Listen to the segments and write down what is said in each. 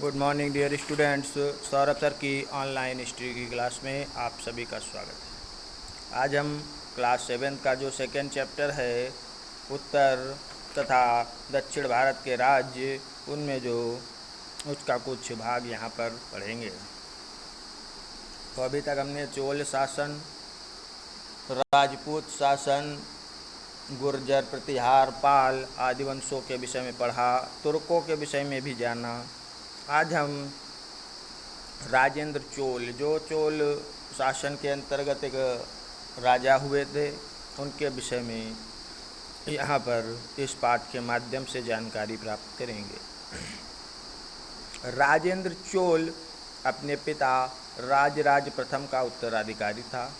Good morning dear students. Saurabh sir की online history की class में आप सभी का स्वागत है। आज हम क्लास 7 का जो सेकेंड चैप्टर है उत्तर तथा दक्षिण भारत के राज्य, उनमें जो उसका कुछ भाग यहाँ पर पढ़ेंगे। तो अभी तक हमने चोल शासन, राजपूत शासन, गुर्जर, प्रतिहार, पाल आदि वंशों के विषय में पढ़ा, तुर्कों के विषय में भी जाना। आज हम राजेंद्र चोल, जो चोल शासन के अंतर्गत एक राजा हुए थे, उनके विषय में यहाँ पर इस पाठ के माध्यम से जानकारी प्राप्त करेंगे। राजेंद्र चोल अपने पिता राजराज प्रथम का उत्तराधिकारी था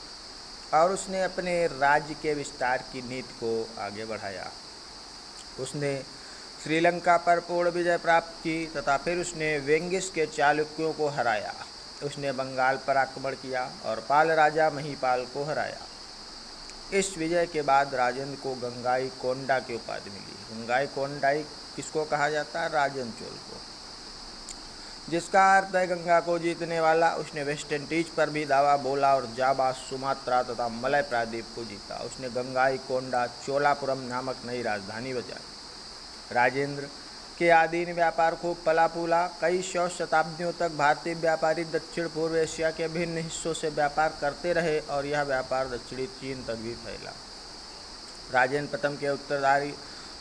और उसने अपने राज्य के विस्तार की नीति को आगे बढ़ाया। उसने श्रीलंका पर पूर्ण विजय प्राप्त की तथा फिर उसने वेंगिस के चालुक्यों को हराया। उसने बंगाल पर आक्रमण किया और पाल राजा महीपाल को हराया। इस विजय के बाद राजेंद्र को गंगाई कोंडा की उपाधि मिली। गंगाई कोंडाई किसको कहा जाता है? राजेंद्र चोल को, जिसका अर्थ है गंगा को जीतने वाला। उसने वेस्ट इंडीज पर भी दावा बोला और जावा, सुमात्रा तथा मलय प्रायद्वीप को जीता। उसने गंगाई कोंडा चोलापुरम नामक नई राजधानी बचाई। राजेंद्र के अधीन व्यापार खूब पला फूला। कई सौ शताब्दियों तक भारतीय व्यापारी दक्षिण पूर्व एशिया के भिन्न हिस्सों से व्यापार करते रहे और यह व्यापार दक्षिणी चीन तक भी फैला। राजेंद्र प्रथम के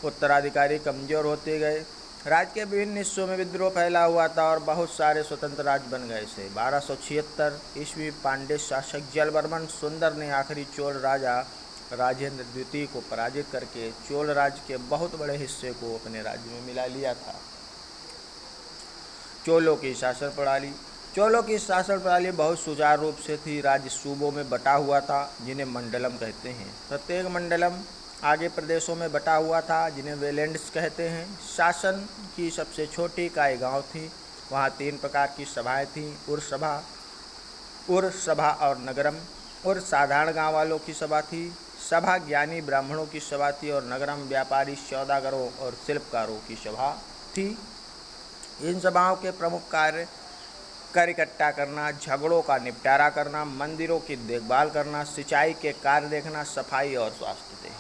उत्तराधिकारी कमजोर होते गए। राज्य के विभिन्न हिस्सों में विद्रोह फैला हुआ था और बहुत सारे स्वतंत्र राज्य बन गए थे। 1276 ईस्वी पांड्य शासक जलवर्मन सुंदर ने आखिरी चोल राजा राजेंद्र द्वितीय को पराजित करके चोल राज्य के बहुत बड़े हिस्से को अपने राज्य में मिला लिया था। चोलों की शासन प्रणाली बहुत सुचारू रूप से थी। राज्य सूबों में बटा हुआ था, जिन्हें मंडलम कहते हैं। प्रत्येक मंडलम आगे प्रदेशों में बटा हुआ था, जिन्हें वेलैंड्स कहते हैं। शासन की सबसे छोटी इकाई गांव थी। वहाँ 3 प्रकार की सभाएं थीं: उर सभा और नगरम। उर साधारण गांव वालों की सभा थी। सभा ज्ञानी ब्राह्मणों की सभा थी और नगरम व्यापारी, सौदागरों और शिल्पकारों की सभा थी। इन सभाओं के प्रमुख कार्य कर इकट्ठा करना, झगड़ों का निपटारा करना, मंदिरों की देखभाल करना, सिंचाई के कार्य देखना, सफाई और स्वास्थ्य थे।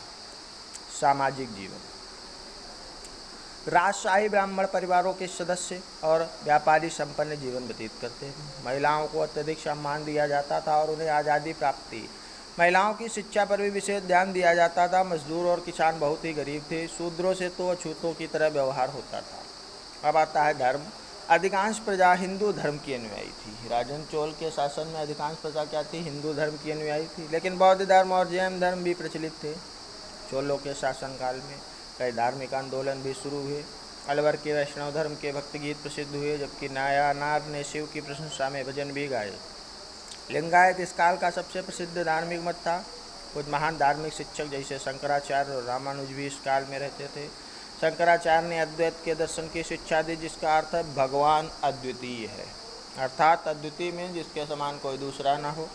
सामाजिक जीवन: राजशाही ब्राह्मण परिवारों के सदस्य और व्यापारी संपन्न जीवन व्यतीत करते थे। महिलाओं को अत्यधिक सम्मान दिया जाता था और उन्हें आज़ादी प्राप्त थी। महिलाओं की शिक्षा पर भी विशेष ध्यान दिया जाता था। मजदूर और किसान बहुत ही गरीब थे। शूद्रों से तो अछूतों की तरह व्यवहार होता था। अब आता है धर्म। अधिकांश प्रजा हिंदू धर्म की अनुयायी थी। राजेंद्र चोल के शासन में अधिकांश प्रजा क्या थी? हिंदू धर्म की अनुयायी थी, लेकिन बौद्ध धर्म और जैन धर्म भी प्रचलित थे। चोलों के शासनकाल में कई धार्मिक आंदोलन भी शुरू हुए। अलवर के वैष्णव धर्म के भक्ति गीत प्रसिद्ध हुए, जबकि नायानार ने शिव की प्रशंसा में भजन भी गाए। लिंगायत इस काल का सबसे प्रसिद्ध धार्मिक मत था। कुछ महान धार्मिक शिक्षक जैसे शंकराचार्य और रामानुज भी इस काल में रहते थे। शंकराचार्य ने अद्वैत के दर्शन की शिक्षा दी, जिसका अर्थ है भगवान अद्वितीय है, अर्थात अद्वितीय में जिसके समान कोई दूसरा न हो।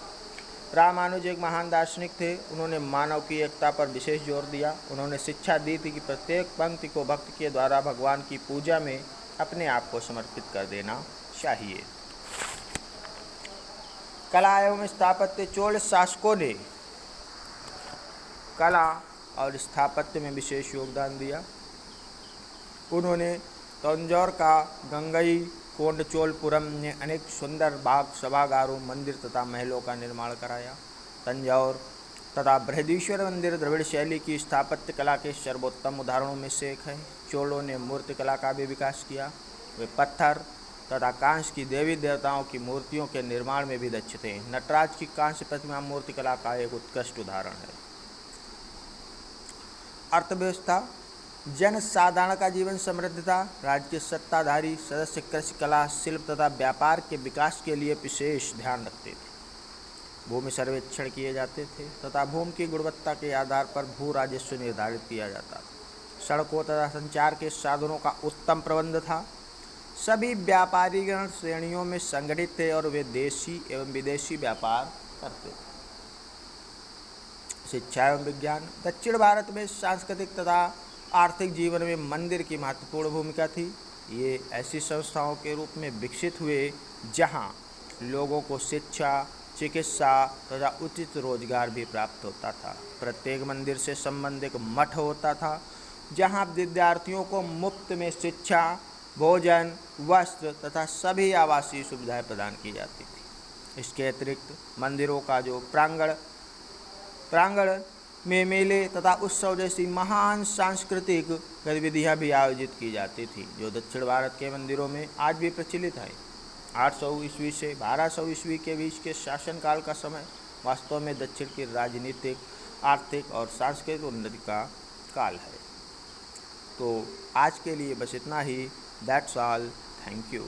रामानुज एक महान दार्शनिक थे। उन्होंने मानव की एकता पर विशेष जोर दिया। उन्होंने शिक्षा दी थी कि प्रत्येक पंक्ति को भक्त के द्वारा भगवान की पूजा में अपने आप को समर्पित कर देना चाहिए। कला एवं स्थापत्य: चोल शासकों ने कला और स्थापत्य में विशेष योगदान दिया। उन्होंने तंजौर का गंगई कोंडचोलपुरम में अनेक सुंदर बाग, सभागारों, मंदिर तथा महलों का निर्माण कराया। तंजौर तथा बृहदीश्वर मंदिर द्रविड़ शैली की स्थापत्य कला के सर्वोत्तम उदाहरणों में से एक है। चोलों ने मूर्ति कला का भी विकास किया। वे पत्थर तथा कांस्य की देवी देवताओं की मूर्तियों के निर्माण में भी दक्ष थे। नटराज की कांस्य प्रतिमा मूर्ति कला का एक उत्कृष्ट उदाहरण है। अर्थव्यवस्था: जन साधारण का जीवन समृद्ध था। राज्य के सत्ताधारी सदस्य कृषि, कला, शिल्प तथा व्यापार के विकास के लिए विशेष ध्यान रखते थे। भूमि सर्वेक्षण किए जाते थे तथा भूमि की गुणवत्ता के आधार पर भू राजस्व निर्धारित किया जाता था। सड़कों तथा संचार के साधनों का उत्तम प्रबंध था। सभी व्यापारीगण श्रेणियों में संगठित थे और वे देशी एवं विदेशी व्यापार करते थे। शिक्षा एवं विज्ञान: दक्षिण भारत में सांस्कृतिक तथा आर्थिक जीवन में मंदिर की महत्वपूर्ण भूमिका थी। ये ऐसी संस्थाओं के रूप में विकसित हुए जहाँ लोगों को शिक्षा, चिकित्सा तथा उचित रोजगार भी प्राप्त होता था। प्रत्येक मंदिर से संबंधित मठ होता था जहाँ विद्यार्थियों को मुफ्त में शिक्षा, भोजन, वस्त्र तथा सभी आवासीय सुविधाएं प्रदान की जाती थी। इसके अतिरिक्त मंदिरों का जो प्रांगण में मेले तथा उत्सव जैसी महान सांस्कृतिक गतिविधियां भी आयोजित की जाती थी, जो दक्षिण भारत के मंदिरों में आज भी प्रचलित है। 800 ईस्वी से 1200 ईस्वी के बीच के शासनकाल का समय वास्तव में दक्षिण की राजनीतिक, आर्थिक और सांस्कृतिक उन्नति का काल है। तो आज के लिए बस इतना ही। That's all. Thank you.